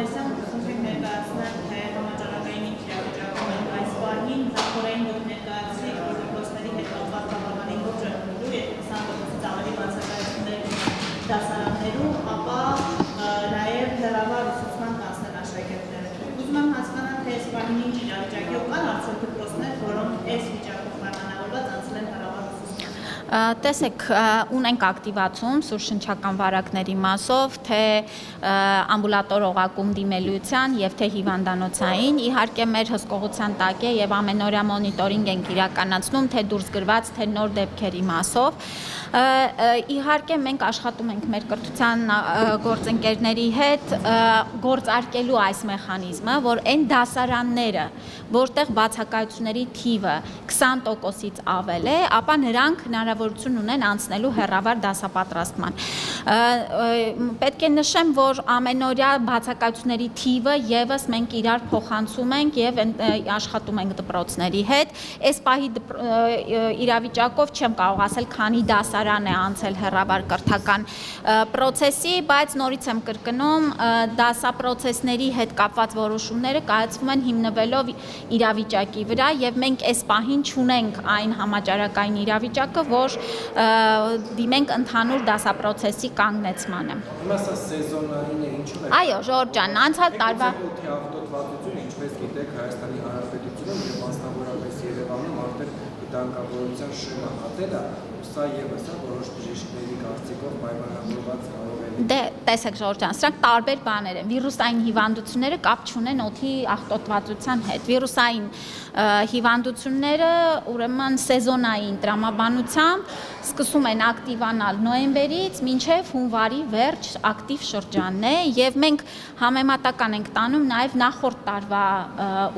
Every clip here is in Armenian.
Ալեսյան ուզում ներկայացնել, թե համաճարակային ինչ իրավիճակում են այս պահին, նախորդային դուք ներկայացրիք, որ դպրոցների հետ կապված բավականին լուրջ է լինելու, եթե 20%-ից ավելի բացակայություններ դասարաններում, ապա նաև հեռավար ուսուցման կանցնել աշակերտները։ Ուզում եմ հասկանալ, թե այս պահին ինչ իրավիճակի ու կան արդյոք դպրոցներ, որոնք այս վիճակով պայմանավորված անցել են հեռավար ուսուցման։ Տեսեք, ունենք ակտիվացում սուրշնչական վարակների մասով, թե ամբուլատոր օղակում դիմելիության եւ թե հիվանդանոցային, իհարկե մեր հսկողության տակ է եւ ամենօրյա մոնիտորինգ ենք իրականացնում, թե դուրս գրված, թե նոր դեպքերի մասով։ Իհարկե մենք աշխատում ենք մեր կրթության գործընկերների հետ գործարկելու այս մեխանիզմը, որ այն դասարանները, որտեղ բացակայությունների թիվը 20%-ից ավել է, ապա նրանք հնարավորություն ունեն անցնելու հեռավար դասապատրաստման։ Պետք է նշեմ, որ ամենօրյա բացակայությունների թիվը եւս մենք իրար փոխանցում ենք եւ աշխատում ենք դպրոցների հետ։ Այս պահի իրավիճակով չեմ կարող ասել, քանի դասարան է անցել հեռավար կրթական պրոցեսի, բայց նորից եմ կրկնում, դասապրոցեսների հետ կապված որոշումները կայացվում են հիմնվելով իրավիճակի վրա եւ մենք այս պահին չունենք այն համաճարակային իրավիճակը, որ դիմենք ընդհանուր դասապրոցեսի կանգնեցմանը։ Հիմա սա սեզոնային է, ինչու՞ն է։ Այո, Ժորժան, անցյալ տարվա Աղտոտվածություն, ինչպես գիտեք, Հայաստանի Հանրապետությունում եւ մասնավորապես Երևանում արդեն վտանգավորության շեմը հատել է, սա եւս է որոշ բժիշկների կարծիքով պայմանավորված կարող է։ Դե, տեսեք Ժորժան, սրանք տարբեր բաներ են։ Վիրուսային հիվանդությունները կապ չունեն օդի աղտոտվածության հետ։ Վիրուսային հիվանդությունները, ուրեմն սեզոնային տրամաբանությամբ սկսում են ակտիվանալ նոյեմբերից մինչև հունվարի վերջ ակտիվ շրջանն է եւ մենք համեմատական ենք տանում նաեւ նախորդ տարվա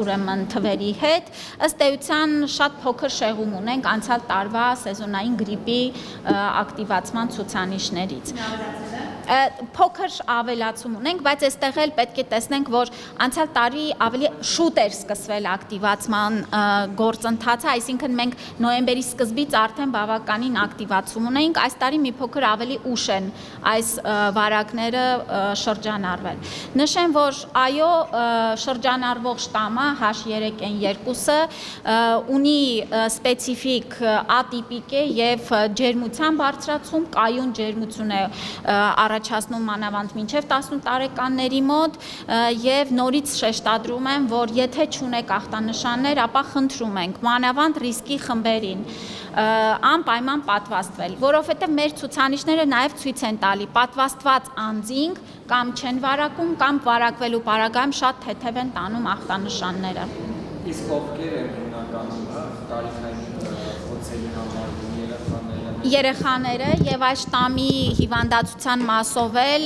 ուրեմն թվերի հետ, ըստ էության շատ փոքր շեղում ունենք անցյալ տարվա սեզոնային գրիպի ակտիվացման ցուցանիշներից։ Փոքր ավելացում ունենք, բայց այստեղ էլ պետք է տեսնենք, որ անցյալ տարի ավելի շուտ էր սկսվել ակտիվացման գործընթացը, այսինքն մենք նոյեմբերի սկզբից արդեն բավականին ակտիվացում ունենք, այս տարի մի փոքր ավելի ուշ են այս վարակները շրջանառվել։ Նշեմ, որ այո, շրջանառվող շտամը H3N2-ը ունի սպეციფიկ ատիպիկ է եւ ջերմության բարձրացում, կայուն ջերմություն է առաջացնում մանավանդ մինչև 18 տարեկանների մոտ եւ նորից շեշտադրում եմ, որ եթե չունեք ախտանշաններ, ապա խնդրում ենք մանավանդ ռիսկի խմբերին անպայման պատվաստվել, որովհետեւ մեր ցուցանիշները նաեւ ցույց են տալի պատվաստված անձինք կամ չեն վարակում կամ վարակվելու պարագայում շատ թեթև են տանում ախտանշանները։ Իսկ ովքեր են հիմնականում տարիքային խոցելի համար Երեխաները եւ այս շտամի հիվանդացության մասով էլ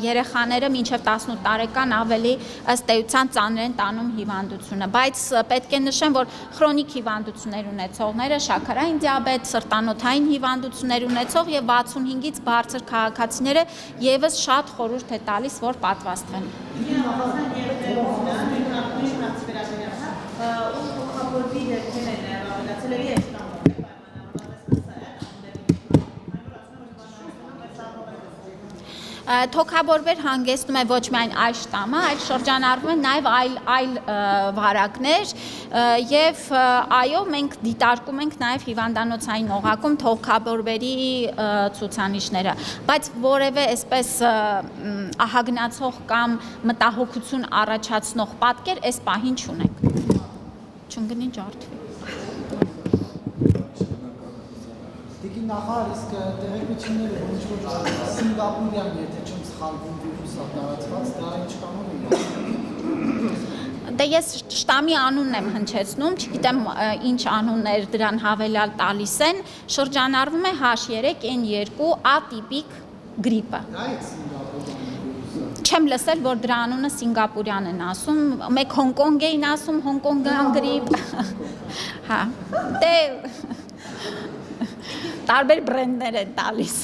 երեխաները մինչեւ 18 տարեկան ավելի ըստ էության ծանր են տանում հիվանդությունը, բայց պետք է նշեմ, որ քրոնիկ հիվանդություններ ունեցողները, շաքարային դիաբետ, սրտանոթային հիվանդություններ ունեցող եւ 65-ից բարձր քաղաքացիները եւս շատ խորհուրդ է տալիս, որ պատվաստվեն։ Թոքաբորբեր հանգեցնում է ոչ միայն այս շտամը, այլ շրջանառվում են նաև այլ վարակներ եւ այո, մենք դիտարկում ենք նաև հիվանդանոցային օղակում թոքաբորբերի ցուցանիշները, բայց որևէ այսպես ահագնացող կամ մտահոգություն առաջացնող պատկեր այս պահին չունենք։ Չընկնի ջարդվի։ Տիկին նախարար, իսկ տեղեկությունները, որ ինչ-որ Սինգապուրյան, եթե չեմ սխալվում, վիրուսը տարածված, դա ինչ կանոն է։ Դե ես շտամի անունն եմ հնչեցնում, չգիտեմ ինչ անուններ դրան հավելյալ տալիս են, շրջանառվում է H3N2 ատիպիկ գրիպը։ Չեմ լսել, որ դրա անունը Սինգապուրյան են ասում, մեկ Հոնկոնգ էին ասում, Հոնկոնգյան գրիպ։ Հա, դե տարբեր բրենդներ են տալիս։